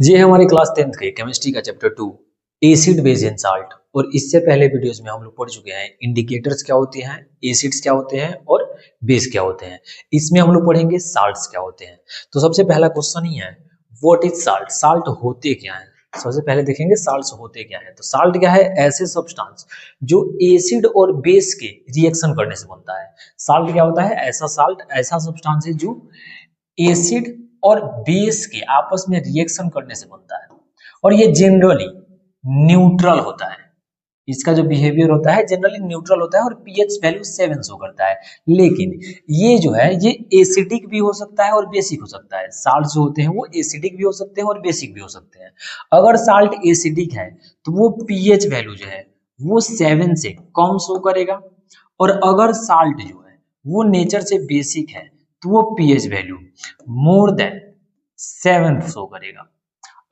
ये है हमारे क्लास 10th के केमिस्ट्री का chapter 2 acid base and salt. और इससे पहले वीडियोस में हम लोग पढ़ चुके हैं इंडिकेटर्स क्या होते हैं, एसिड्स क्या होते हैं और बेस क्या होते हैं। इसमें हम लोग पढ़ेंगे साल्ट्स क्या होते हैं। तो सबसे पहला क्वेश्चन ही है व्हाट इज साल्ट। साल्ट होते क्या है, सबसे पहले देखेंगे साल्ट्स होते क्या है। तो साल्ट क्या है, ऐसे सब्सटेंस जो एसिड और बेस के रिएक्शन करने से बनता है। साल्ट क्या होता है, ऐसा साल्ट ऐसा सब्सटेंस है जो एसिड और बेस के आपस में रिएक्शन करने से बनता है और ये जनरली न्यूट्रल होता है। इसका जो बिहेवियर होता है जनरली न्यूट्रल होता है और पीएच वैल्यू 7 शो करता है। लेकिन ये जो है ये एसिडिक भी हो सकता है और बेसिक हो सकता है। साल्ट जो होते हैं वो एसिडिक भी हो सकते हैं और बेसिक भी हो सकते हैं। अगर साल्ट एसिडिक है तो वो पीएच वैल्यू जो है वो 7 से कम शो करेगा, और अगर साल्ट जो है वो नेचर से बेसिक है तो वो pH value more than 7 show करेगा।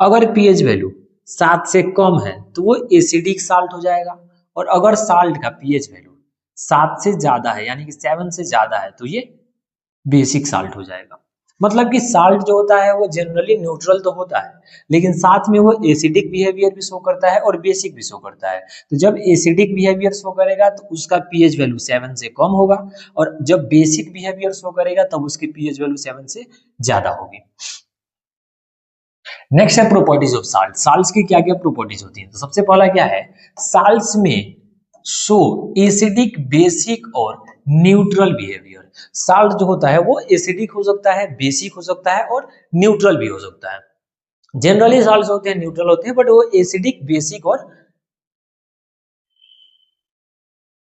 अगर पीएच वैल्यू 7 से कम है तो वो एसिडिक साल्ट हो जाएगा, और अगर साल्ट का पीएच वैल्यू 7 से ज्यादा है यानी कि 7 से ज्यादा है तो ये बेसिक साल्ट हो जाएगा। मतलब कि साल्ट जो होता है वो जनरली न्यूट्रल तो होता है, लेकिन साथ में वो एसिडिक बिहेवियर भी शो करता है और बेसिक भी शो करता है। तो जब एसिडिक बिहेवियर शो करेगा तो उसका पीएच वैल्यू 7 से कम होगा, और जब बेसिक बिहेवियर शो करेगा तब उसकी पीएच वैल्यू 7 से ज्यादा होगी। नेक्स्ट है प्रॉपर्टीज ऑफ साल्ट। साल्ट्स की क्या क्या प्रॉपर्टीज होती हैं। तो सबसे पहला क्या है, साल्ट्स में शो एसिडिक, बेसिक और न्यूट्रल बिहेवियर। साल्ट जो होता है वो एसिडिक हो सकता है, बेसिक हो सकता है और न्यूट्रल भी हो सकता है। जनरली साल्ट होते हैं न्यूट्रल होते हैं, बट वो एसिडिक, बेसिक और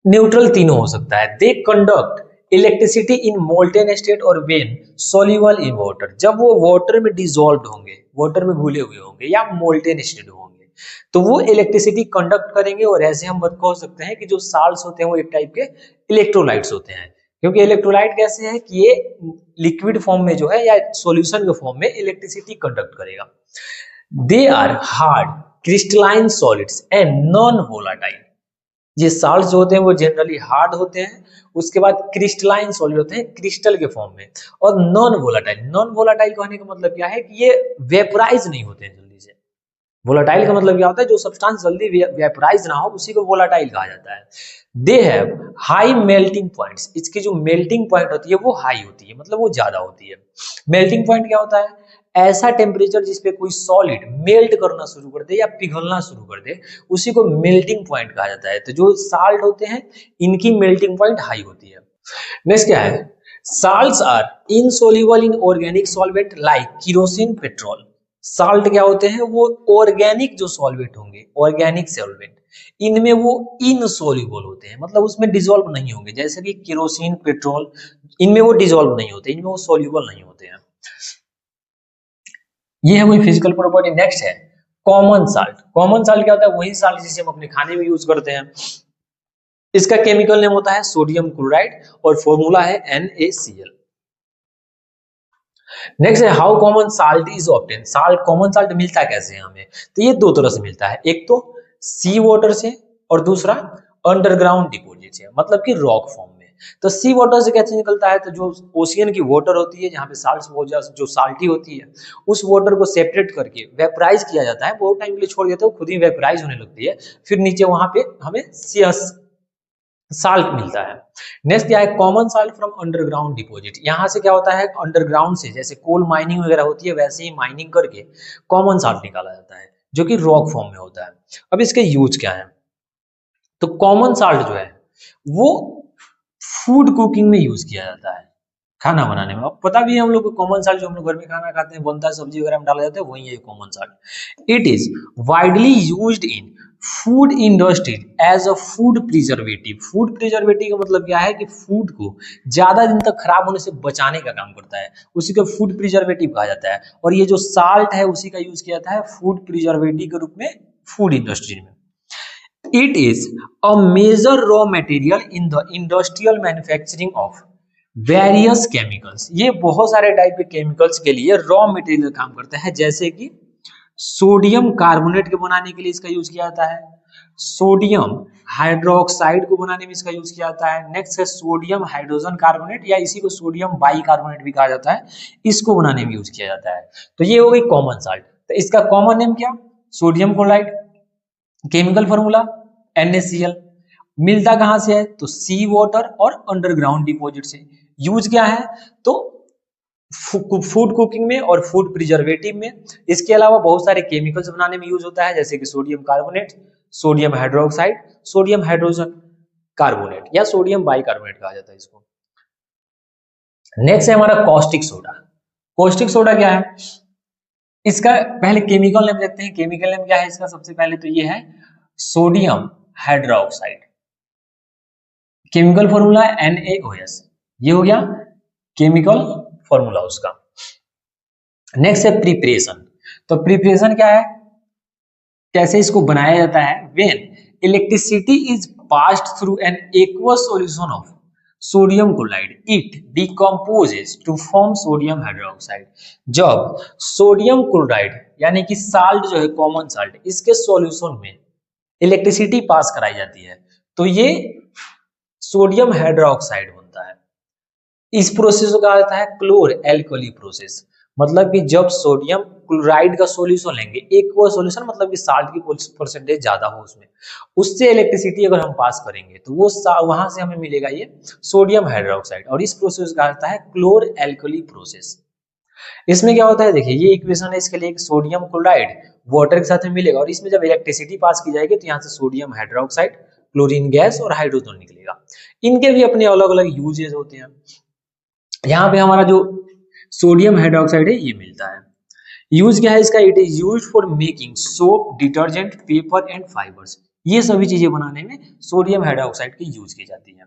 न्यूट्रल तीनों हो सकता है। They conduct electricity in molten state और वेन सोल्यूबल इन वाटर। जब वो वाटर में डिसॉल्व होंगे, वाटर में घुले हुए होंगे या मोल्टेन स्टेट होंगे तो वो इलेक्ट्रिसिटी कंडक्ट करेंगे। और ऐसे हम कह सकते हैं कि जो साल्ट्स होते हैं वो एक टाइप के इलेक्ट्रोलाइट्स होते हैं, क्योंकि इलेक्ट्रोलाइट कैसे है कि ये लिक्विड फॉर्म में जो है या सॉल्यूशन के फॉर्म में इलेक्ट्रिसिटी कंडक्ट करेगा। They are hard crystalline solids and non volatile. ये साल्ट्स जो होते हैं वो जनरली हार्ड होते हैं, उसके बाद क्रिस्टलाइन सॉलिड होते हैं क्रिस्टल के फॉर्म में, और नॉन वोलाटाइल। नॉन वोलाटाइल कहने का मतलब क्या है कि ये वेपराइज नहीं होते हैं जल्दी से। वोलाटाइल का मतलब क्या होता है, जो सब्सटेंस जल्दी वेपराइज ना हो उसी को वोलाटाइल कहा जाता है। They have high melting points. इसकी जो मेल्टिंग पॉइंट होती है वो हाई होती है, मतलब वो ज्यादा होती है। मेल्टिंग पॉइंट क्या होता है, ऐसा टेम्परेचर जिसपे कोई सॉलिड मेल्ट करना शुरू कर दे या पिघलना शुरू कर दे, उसी को मेल्टिंग पॉइंट कहा जाता है। तो जो साल्ट होते हैं इनकी मेल्टिंग पॉइंट हाई होती है। नेक्स्ट क्या है, salts are insoluble in organic solvent like kerosene, petrol. Salt क्या होते हैं, वो ऑर्गेनिक जो सॉल्वेंट होंगे, ऑर्गेनिक सॉल्वेंट, इनमें वो इनसोल्यूबल होते हैं, मतलब उसमें डिसॉल्व नहीं होंगे। जैसे कि केरोसिन, पेट्रोल, इनमें वो डिसॉल्व नहीं होते, इनमें वो सोल्यूबल नहीं होते हैं। ये है कोई फिजिकल प्रॉपर्टी। नेक्स्ट है कॉमन साल्ट। कॉमन साल्ट क्या होता है, वही साल्ट जिसे हम अपने खाने में यूज करते हैं। इसका केमिकल नेम होता है सोडियम क्लोराइड और फॉर्मूला है NaCl। नेक्स्ट है how common salt is obtain. Salt, common salt मिलता कैसे है हमें। तो ये दो तरह से मिलता है, एक तो सी वाटर से और दूसरा अंडरग्राउंड डिपोजिट से, मतलब कि रॉक फॉर्म में। तो सी वाटर से कैसे निकलता है, तो जो ओशियन की वाटर होती है जहाँ पे साल्ट जो साल्टी होती है, उस वाटर को सेपरेट करके वेपराइज किया जाता है, बहुत टाइम के लिए छोड़ देते हैं, खुद ही वेपराइज होने लगती है, फिर नीचे वहां पे हमें साल्ट मिलता है। नेक्स्ट क्या है, common salt from underground deposit. यहाँ से क्या होता है, अंडरग्राउंड से जैसे कोल माइनिंग वगैरह होती है वैसे ही माइनिंग करके कॉमन साल्ट निकाला जाता है जो कि रॉक फॉर्म में होता है। अब इसके यूज क्या है, तो कॉमन साल्ट जो है वो फूड कुकिंग में यूज किया जाता है, खाना बनाने में। अब पता भी है हम लोग को कॉमन साल्ट जो हम लोग घर में खाना खाते हैं बनता है, सब्जी वगैरह में डाला जाता है, वही है common salt. It is widely used in food industry as a food preservative. Food preservative का मतलब क्या है कि फूड को ज्यादा दिन तक खराब होने से बचाने का काम करता है, उसी को फूड प्रिजर्वेटिव कहा जाता है। और ये जो साल्ट है उसी का यूज किया जाता है फूड प्रिजर्वेटिव के रूप में फूड इंडस्ट्री में। It is a major raw material in the industrial manufacturing of various chemicals। ये बहुत सारे टाइप के केमिकल्स के लिए रॉ मटेरियल काम करता है, जैसे कि सोडियम कार्बोनेट के बनाने के लिए इसका यूज किया जाता है, सोडियम हाइड्रोक्साइड को बनाने में इसका यूज किया जाता है। नेक्स्ट है सोडियम हाइड्रोजन कार्बोनेट या इसी को सोडियम बाइकार्बोनेट भी कहा जाता है, इसको बनाने में यूज किया जाता है। तो ये हो गई कॉमन साल्ट। तो इसका कॉमन नेम क्या, sodium chloride. Chemical formula NaCl। मिलता कहां से है, तो सी वाटर और अंडरग्राउंड डिपॉजिट से। यूज क्या है, तो फूड कुकिंग में और फूड प्रिजर्वेटिव में। इसके अलावा बहुत सारे केमिकल्स बनाने में यूज होता है, जैसे कि sodium carbonate, sodium hydroxide, sodium hydrogen carbonate या सोडियम बाइकार्बोनेट कहा जाता है इसको। नेक्स्ट है हमारा कॉस्टिक सोडा। कॉस्टिक सोडा क्या है, इसका पहले केमिकल नेम देखते हैं। केमिकल नेम क्या है इसका, सबसे पहले तो ये है सोडियम हाइड्रोक्साइड। केमिकल फॉर्मूला है NaOH। ये हो गया केमिकल फॉर्मूला उसका। नेक्स्ट है प्रिपरेशन। तो प्रिपरेशन क्या है, कैसे इसको बनाया जाता है, when electricity is passed through an aqueous solution of sodium chloride it decomposes to form sodium hydroxide. जब सोडियम क्लोराइड यानी कि साल्ट जो है, कॉमन साल्ट, इसके सॉल्यूशन में इलेक्ट्रिसिटी पास कराई जाती है तो ये सोडियम हाइड्रोक्साइड बनता है। इस प्रोसेस को कहा जाता है क्लोर एल्कली प्रोसेस। मतलब कि जब सोडियम क्लोराइड का सॉल्यूशन लेंगे, एक वो सॉल्यूशन मतलब कि साल्ट की परसेंटेज ज्यादा हो उसमें, उससे इलेक्ट्रिसिटी अगर हम पास करेंगे तो वो वहां से हमें मिलेगा ये सोडियम हाइड्रोक्साइड। और इस प्रोसेस को कहा जाता है क्लोर एल्कली प्रोसेस। इसमें क्या होता है, देखिए ये इक्वेशन है इसके लिए, सोडियम क्लोराइड वाटर के साथ में मिलेगा और इसमें जब इलेक्ट्रिसिटी पास की जाएगी तो यहाँ से सोडियम हाइड्रोक्साइड, क्लोरीन गैस और हाइड्रोजन निकलेगा। इनके भी अपने अलग अलग यूजेस होते हैं। यहाँ पे हमारा जो सोडियम हाइड्रोक्साइड है ये मिलता है। यूज क्या है इसका, it is used for making soap, detergent, paper and fibres. ये सभी चीजें बनाने में सोडियम हाइड्रोक्साइड की यूज की जाती है।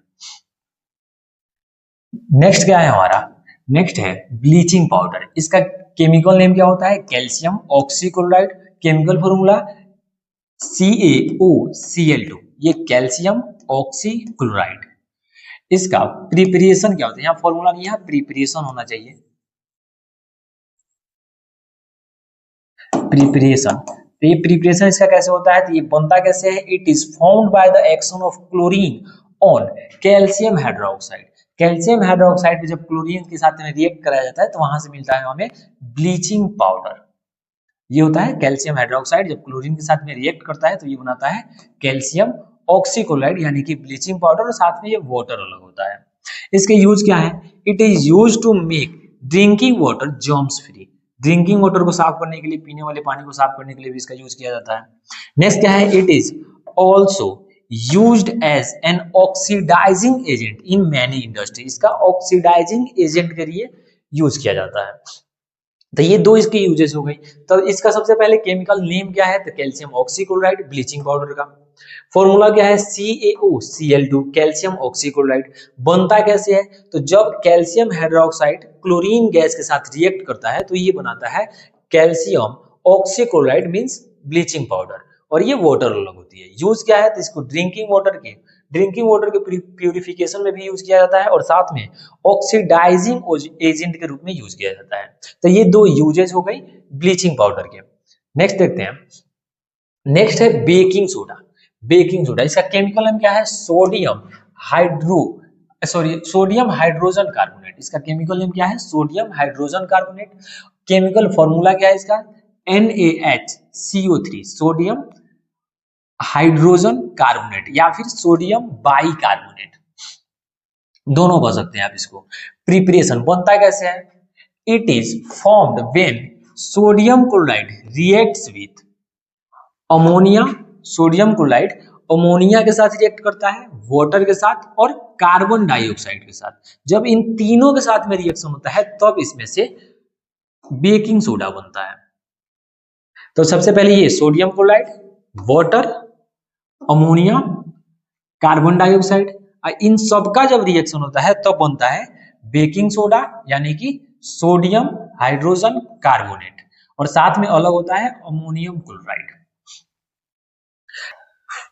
नेक्स्ट क्या है हमारा, नेक्स्ट है ब्लीचिंग पाउडर। इसका केमिकल नेम क्या होता है, calcium oxychloride. Chemical formula CaOCl2। ये कैल्शियम ऑक्सीक्लोराइड। इसका प्रिपरेशन क्या होता है, यहाँ फॉर्मूला नहीं है, प्रिपरेशन होना चाहिए। प्रिपरेशन, तो ये प्रिपरेशन इसका कैसे होता है, तो ये बनता कैसे है, it is formed by the action of chlorine on calcium hydroxide. Calcium hydroxide जब क्लोरीन के साथ में रिएक्ट कराया जाता है तो वहां से मिलता है हमें ब्लीचिंग पाउडर। ये होता है कैल्शियम हाइड्रोक्साइड जब क्लोरीन के साथ में रिएक्ट करता है तो ये बनाता है कैल्शियम ऑक्सीक्लोराइड यानी कि ब्लीचिंग पाउडर, और साथ में ये वाटर अलग होता है। इसके यूज क्या है, it is use to make drinking water germs free. Drinking water को साफ करने के लिए, पीने वाले पानी को साफ करने के लिए भी इसका यूज किया जाता है। नेक्स्ट क्या है, it is also used as an oxidising agent in many industry. इसका ऑक्सीडाइजिंग एजेंट के लिए यूज किया जाता है। तो ये दो इसके यूजेस हो गई। तो इसका सबसे पहले केमिकल नेम क्या है, तो कैल्शियम ऑक्सीक्लोराइड, ब्लीचिंग पाउडर का फॉर्मूला क्या है, CaOCl2, कैल्शियम ऑक्सीक्लोराइड। बनता कैसे है, तो जब कैल्शियम हाइड्रोक्साइड क्लोरीन गैस के साथ रिएक्ट करता है तो ये बनाता है calcium oxychloride means bleaching powder, और ये वाटर अलग होती है। यूज क्या है, तो इसको ड्रिंकिंग वाटर के प्यूरिफिकेशन में भी यूज किया जाता है और साथ में ऑक्सीडाइजिंग एजेंट के रूप में यूज किया जाता है। तो ये दो यूजेस हो गई ब्लीचिंग पाउडर के। नेक्स्ट देखते हैं, नेक्स्ट है बेकिंग सोडा। बेकिंग सोडा, इसका केमिकल नेम क्या है, सोडियम हाइड्रोजन कार्बोनेट। इसका केमिकल नेम क्या है, sodium hydrogen carbonate. Chemical formula क्या है इसका, NaHCO3, सोडियम हाइड्रोजन कार्बोनेट या फिर सोडियम बाइकार्बोनेट, दोनों कह सकते हैं आप इसको। प्रिपरेशन बनता कैसे है, it is formed when sodium chloride reacts with ammonia. Sodium chloride ammonia के साथ रिएक्ट करता है, वाटर के साथ और कार्बन डाइऑक्साइड के साथ। जब इन तीनों के साथ में रिएक्शन होता है तब इसमें से बेकिंग सोडा बनता है। तो सबसे पहले ये sodium chloride, water, ammonia, carbon dioxide, इन सबका जब रिएक्शन होता है तब बनता है बेकिंग सोडा यानी कि सोडियम हाइड्रोजन कार्बोनेट, और साथ में अलग होता है अमोनियम क्लोराइड।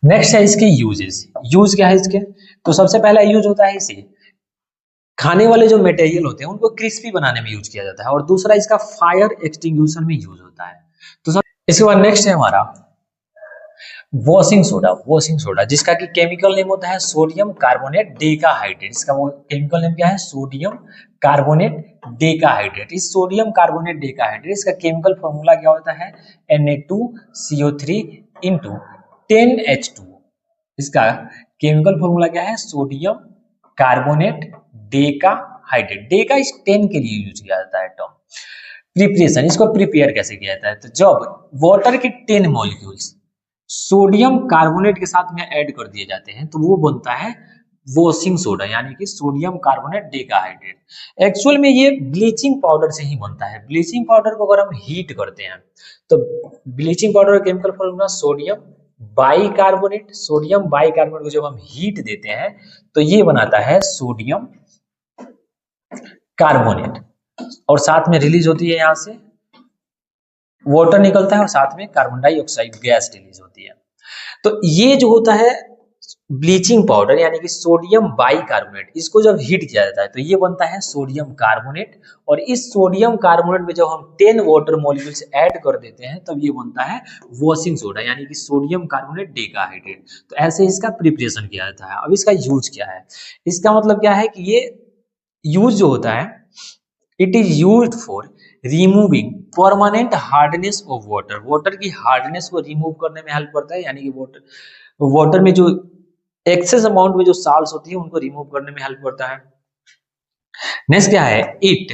नेक्स्ट है इसके यूजेस। यूज क्या है इसके, तो सबसे पहला यूज होता है इसे खाने वाले जो मटेरियल होते हैं उनको क्रिस्पी बनाने में यूज किया जाता है, और दूसरा इसका फायर एक्सटिंग्विशन में यूज होता है। तो इसके बाद नेक्स्ट है हमारा वॉशिंग सोडा जिसका कि केमिकल नेम होता है सोडियम कार्बोनेट डेकाहाइड्रेट। इसका वो केमिकल नेम क्या है? Sodium carbonate decahydrate. इस सोडियम कार्बोनेट डेकाहाइड्रेट इसका केमिकल फॉर्मूला क्या होता है? Na2CO3 into 10H2O। इसका केमिकल फॉर्मूला क्या है? Sodium carbonate decahydrate. डेका इस 10 के लिए यूज किया जाता है टर्म। प्रिपरेशन, इसको प्रिपेयर कैसे किया जाता है? तो जब वाटर के 10 मॉलिक्यूल्स सोडियम कार्बोनेट के साथ में ऐड कर दिए जाते हैं तो वो बनता है वॉशिंग सोडा, यानी कि सोडियम कार्बोनेट डेकाहाइड्रेट। एक्चुअल में ये ब्लीचिंग पाउडर से ही बनता है। ब्लीचिंग पाउडर को अगर हम हीट करते हैं तो ब्लीचिंग पाउडर का chemical formula sodium bicarbonate. Sodium bicarbonate को जब हम हीट देते हैं तो ये बनाता है सोडियम कार्बोनेट, और साथ में रिलीज होती है यहाँ से वाटर निकलता है और साथ में कार्बन डाइऑक्साइड गैस रिलीज होती है। तो ये जो होता है ब्लीचिंग पाउडर यानी कि सोडियम बाइकार्बोनेट, इसको जब हीट किया जाता है तो ये बनता है सोडियम कार्बोनेट, और इस सोडियम कार्बोनेट में जब हम 10 वाटर मॉलिक्यूल्स ऐड कर देते हैं तब ये बनता है वॉशिंग सोडा यानी कि सोडियम कार्बोनेट डेकाहाइड्रेट। तो ऐसे इसका प्रिपरेशन किया जाता है। अब इसका यूज क्या है? इसका मतलब क्या है कि ये यूज जो होता है, it is used for removing permanent hardness of water. Water की हार्डनेस को रिमूव करने में हेल्प करता है, यानी कि वाटर में जो एक्सेस अमाउंट में जो साल्ट्स होती है उनको रिमूव करने में हेल्प करता है। नेक्स्ट क्या है? It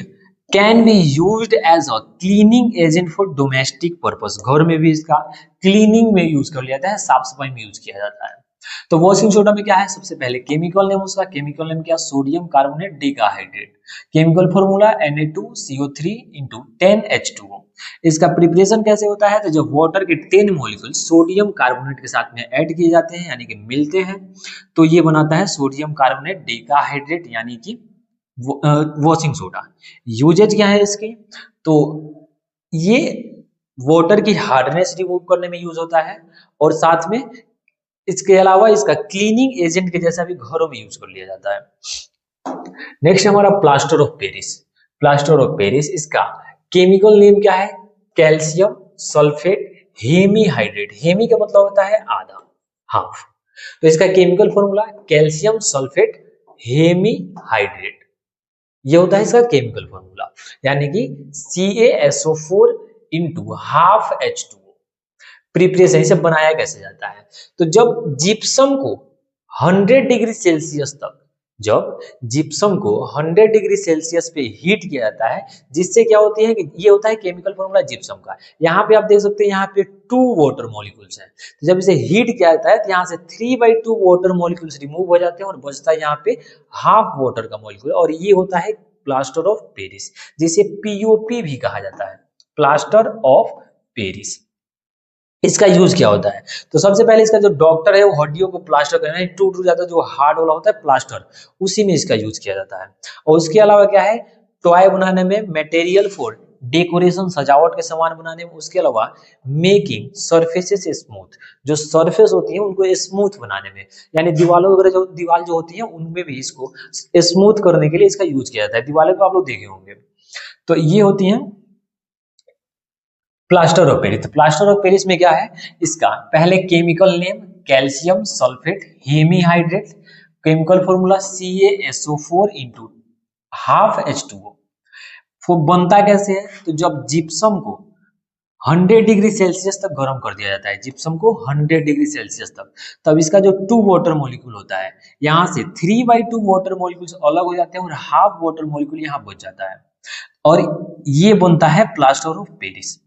can be used as a cleaning agent for domestic purpose. घर में भी इसका क्लीनिंग में यूज कर लिया जाता है, साफ सफाई में यूज किया जाता है। तो वॉशिंग सोडा में क्या है? सबसे पहले केमिकल नेम, उसका केमिकल नेम क्या? Sodium carbonate decahydrate. Chemical formula Na2CO3 into 10H2O। इसका प्रिपरेशन कैसे होता है? तो जब वाटर के 10 मॉलिक्यूल सोडियम कार्बोनेट के साथ में ऐड किए जाते हैं यानी कि मिलते हैं तो ये बनाता है सोडियम कार्बोनेट डेकाहाइड्रेट यानी कि वॉशिंग सोडा। यूजेज क्या है इसके? तो ये वाटर की हार्डनेस रिमूव करने में यूज होता है, और साथ में इसके अलावा इसका क्लीनिंग एजेंट के जैसा भी घरों में यूज कर लिया जाता है। नेक्स्ट हमारा plaster of Paris. Plaster of Paris, इसका केमिकल नेम क्या है? Calcium sulphate hemihydrate. हेमी का मतलब होता है आधा, हाफ। तो इसका chemical formula calcium sulphate hemihydrate, ये होता है इसका केमिकल फॉर्मूला, यानी कि CaSO4 into half H2O। Preparation इसे बनाया कैसे जाता है? तो जब जिप्सम को 100 डिग्री सेल्सियस तक, जब जिप्सम को 100 डिग्री सेल्सियस पे हीट किया जाता है, जिससे क्या होती है कि ये होता है केमिकल फॉर्मूला जिप्सम का। यहाँ पे आप देख सकते हैं यहाँ पे 2 वाटर मॉलिक्यूल्स हैं, तो जब इसे हीट किया जाता है तो यहाँ से 3/2 वाटर मॉलिक्यूल्स रिमूव हो जाते हैं और बचता है यहाँ पे हाफ वाटर का मॉलिक्यूल, और ये होता है प्लास्टर ऑफ पेरिस, जिसे POP भी कहा जाता है, प्लास्टर ऑफ पेरिस। इसका यूज क्या होता है? तो सबसे पहले इसका जो डॉक्टर है वो हड्डियों को प्लास्टर करना है, टूट जाता है जो हार्ड वाला होता है प्लास्टर, उसी में इसका यूज किया जाता है। और उसके अलावा क्या है? टॉय बनाने में, मटेरियल फॉर डेकोरेशन सजावट के सामान बनाने में, उसके अलावा मेकिंग सरफेसेस स्मूथ, जो सरफेस होती है उनको स्मूथ बनाने में, यानी दीवालों वगैरह जो दीवार जो होती है उनमें भी इसको स्मूथ करने के लिए इसका यूज किया जाता है। दीवालों को आप लोग देखे होंगे। तो ये होती है plaster of Paris. Plaster of Paris में क्या है? इसका पहले chemical name calcium sulphate hemihydrate, chemical formula CaSO4 into half H2O। वो बनता कैसे है? तो जब जिप्सम को 100 डिग्री सेल्सियस तक गर्म कर दिया जाता है, जिप्सम को 100 डिग्री सेल्सियस तक, तब इसका जो 2 वाटर मॉलिक्यूल होता है यहाँ से 3/2 वाटर मॉलिक्यूल्स अलग हो जाते हैं और हाफ वाटर मॉलिक्यूल यहाँ बच जाता है, और ये बनता है प्लास्टर ऑफ पेरिस।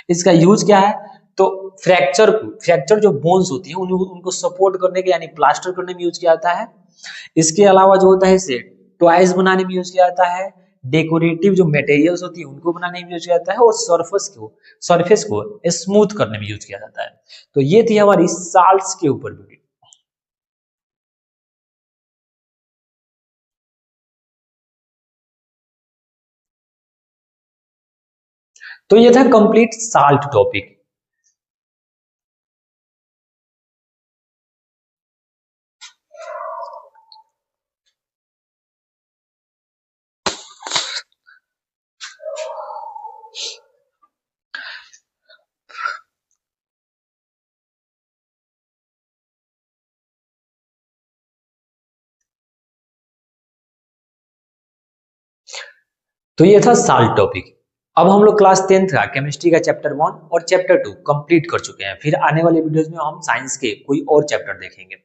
इसका यूज क्या है? तो फ्रैक्चर जो बोन्स होती है उनको सपोर्ट करने के यानी प्लास्टर करने में यूज किया जाता है। इसके अलावा जो होता है इसे टॉयज बनाने में यूज किया जाता है, डेकोरेटिव जो मटेरियल्स होती है उनको बनाने में यूज किया जाता है, और सरफेस को स्मूथ करने में यूज किया जाता है। तो ये थी हमारी साल्ट्स के ऊपर वीडियो। तो ये था कंप्लीट साल्ट टॉपिक। तो ये था साल्ट टॉपिक। अब हम लोग क्लास 10th का केमिस्ट्री का चैप्टर 1 और चैप्टर 2 कंप्लीट कर चुके हैं। फिर आने वाले वीडियोस में हम साइंस के कोई और चैप्टर देखेंगे।